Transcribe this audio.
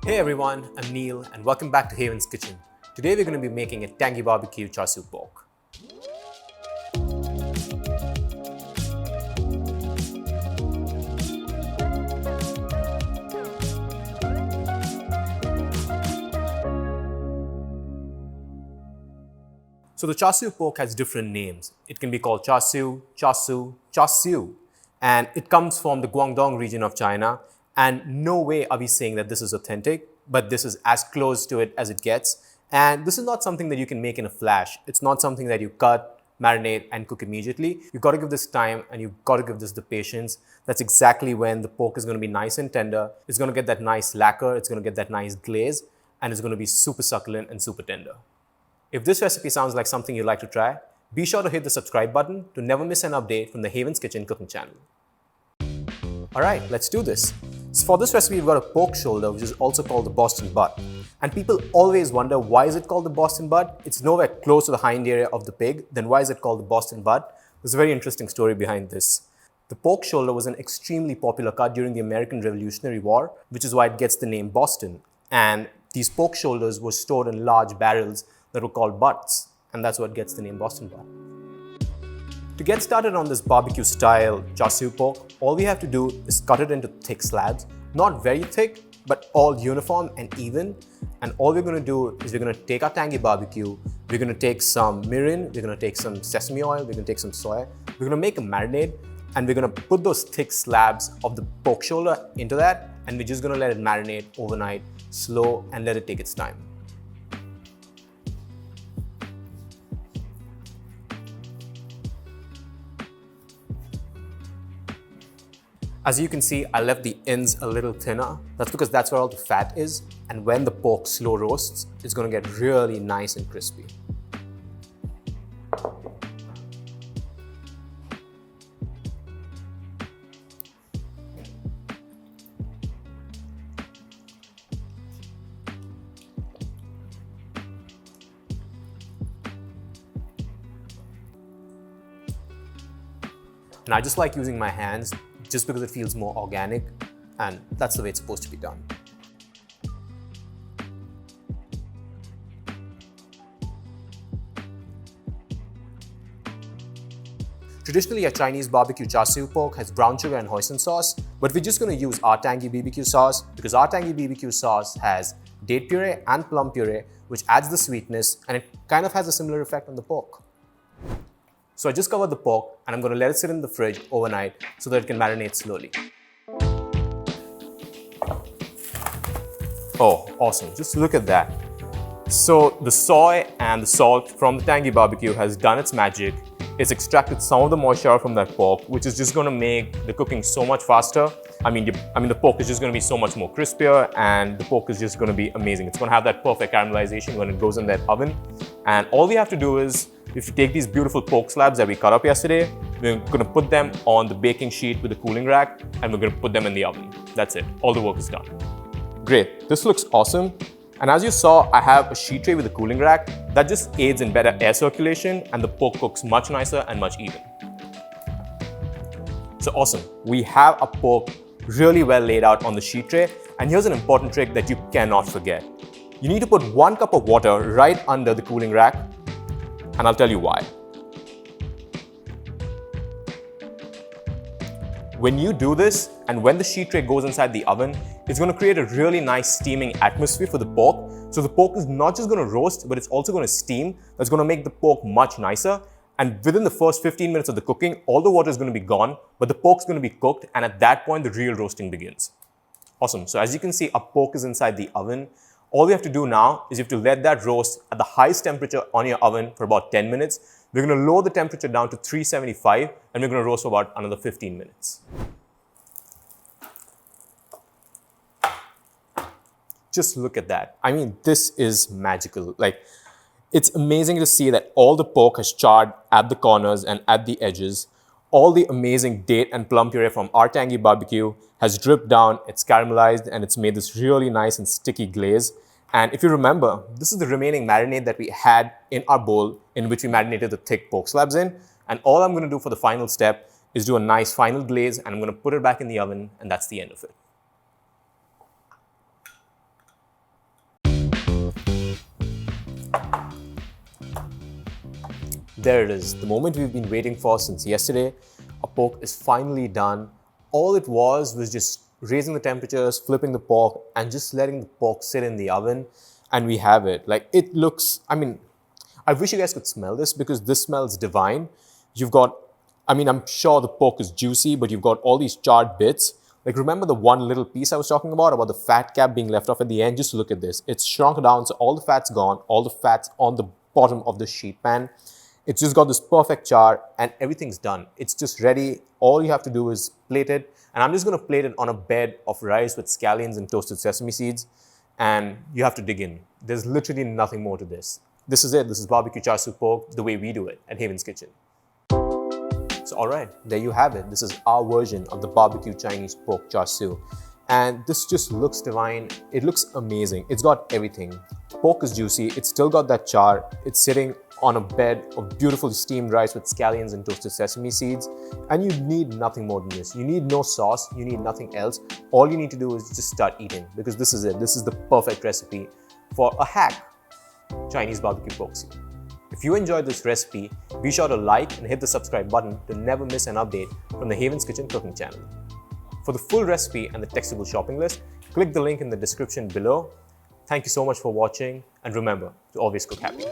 Hey everyone, I'm Neil and welcome back to Haven's Kitchen. Today we're going to be making a tangy barbecue char siu pork. So the char siu pork has different names. It can be called char siu, char siu, and it comes from the Guangdong region of China. And no way are we saying that this is authentic, but this is as close to it as it gets. And this is not something that you can make in a flash. It's not something that you cut, marinate, and cook immediately. You've got to give this time and you've got to give this the patience. That's exactly when the pork is going to be nice and tender. It's going to get that nice lacquer, it's going to get that nice glaze, and it's going to be super succulent and super tender. If this recipe sounds like something you'd like to try, be sure to hit the subscribe button to never miss an update from the Haven's Kitchen cooking channel. Alright, let's do this. So for this recipe, we've got a pork shoulder, which is also called the Boston butt. And people always wonder, why is it called the Boston butt? It's nowhere close to the hind area of the pig, then why is it called the Boston butt? There's a very interesting story behind this. The pork shoulder was an extremely popular cut during the American Revolutionary War, which is why it gets the name Boston. And these pork shoulders were stored in large barrels that were called butts, and that's what gets the name Boston butt. To get started on this barbecue style char siu pork, all we have to do is cut it into thick slabs, not very thick, but all uniform and even. And all we're going to do is we're going to take our tangy barbecue, we're going to take some mirin, we're going to take some sesame oil, we're going to take some soy, we're going to make a marinade, and we're going to put those thick slabs of the pork shoulder into that, and we're just going to let it marinate overnight, slow, and let it take its time. As you can see, I left the ends a little thinner. That's because that's where all the fat is. And when the pork slow roasts, it's going to get really nice and crispy. And I just like using my hands just because it feels more organic, and that's the way it's supposed to be done. Traditionally, a Chinese barbecue char siu pork has brown sugar and hoisin sauce, but we're just going to use our tangy BBQ sauce because our tangy BBQ sauce has date puree and plum puree, which adds the sweetness, and it kind of has a similar effect on the pork. So I just covered the pork and I'm going to let it sit in the fridge overnight so that it can marinate slowly. Oh, awesome. Just look at that. So the soy and the salt from the tangy barbecue has done its magic. It's extracted some of the moisture from that pork, which is just going to make the cooking so much faster. I mean, the pork is just going to be so much more crispier, and the pork is just going to be amazing. It's going to have that perfect caramelization when it goes in that oven. And all we have to do is, if you take these beautiful pork slabs that we cut up yesterday, we're going to put them on the baking sheet with a cooling rack, and we're going to put them in the oven. That's it. All the work is done. Great. This looks awesome. And as you saw, I have a sheet tray with a cooling rack that just aids in better air circulation, and the pork cooks much nicer and much even. So awesome. We have a pork really well laid out on the sheet tray. And here's an important trick that you cannot forget. You need to put 1 cup of water right under the cooling rack, and I'll tell you why. When you do this, and when the sheet tray goes inside the oven, it's going to create a really nice steaming atmosphere for the pork. So the pork is not just going to roast, but it's also going to steam. That's going to make the pork much nicer. And within the first 15 minutes of the cooking, all the water is going to be gone, but the pork's going to be cooked. And at that point, the real roasting begins. Awesome. So as you can see, our pork is inside the oven. All we have to do now is you have to let that roast at the highest temperature on your oven for about 10 minutes. We're going to lower the temperature down to 375, and we're going to roast for about another 15 minutes. Just look at that. I mean, this is magical. Like, it's amazing to see that all the pork has charred at the corners and at the edges. All the amazing date and plum puree from our tangy barbecue has dripped down, it's caramelized, and it's made this really nice and sticky glaze. And if you remember, this is the remaining marinade that we had in our bowl in which we marinated the thick pork slabs in. And all I'm going to do for the final step is do a nice final glaze, and I'm going to put it back in the oven, and that's the end of it. There it is, the moment we've been waiting for since yesterday. Our pork is finally done. All it was just raising the temperatures, flipping the pork, and just letting the pork sit in the oven, and we have it. Like, it looks, I mean, I wish you guys could smell this because this smells divine. You've got, I mean, I'm sure the pork is juicy, but you've got all these charred bits. Like, remember the one little piece I was talking about the fat cap being left off at the end? Just look at this. It's shrunk down, so all the fat's gone, all the fat's on the bottom of the sheet pan. It's just got this perfect char and everything's done. It's just ready. All you have to do is plate it. And I'm just going to plate it on a bed of rice with scallions and toasted sesame seeds. And you have to dig in. There's literally nothing more to this. This is it. This is barbecue char siu pork the way we do it at Haven's Kitchen. So all right, there you have it. This is our version of the barbecue Chinese pork char siu. And this just looks divine. It looks amazing. It's got everything. Pork is juicy. It's still got that char. It's sitting on a bed of beautifully steamed rice with scallions and toasted sesame seeds. And you need nothing more than this. You need no sauce. You need nothing else. All you need to do is just start eating, because this is it. This is the perfect recipe for a hack Chinese barbecue pork stew. If you enjoyed this recipe, be sure to like and hit the subscribe button to never miss an update from the Haven's Kitchen cooking channel. For the full recipe and the textable shopping list, click the link in the description below. Thank you so much for watching, and remember to always cook happy.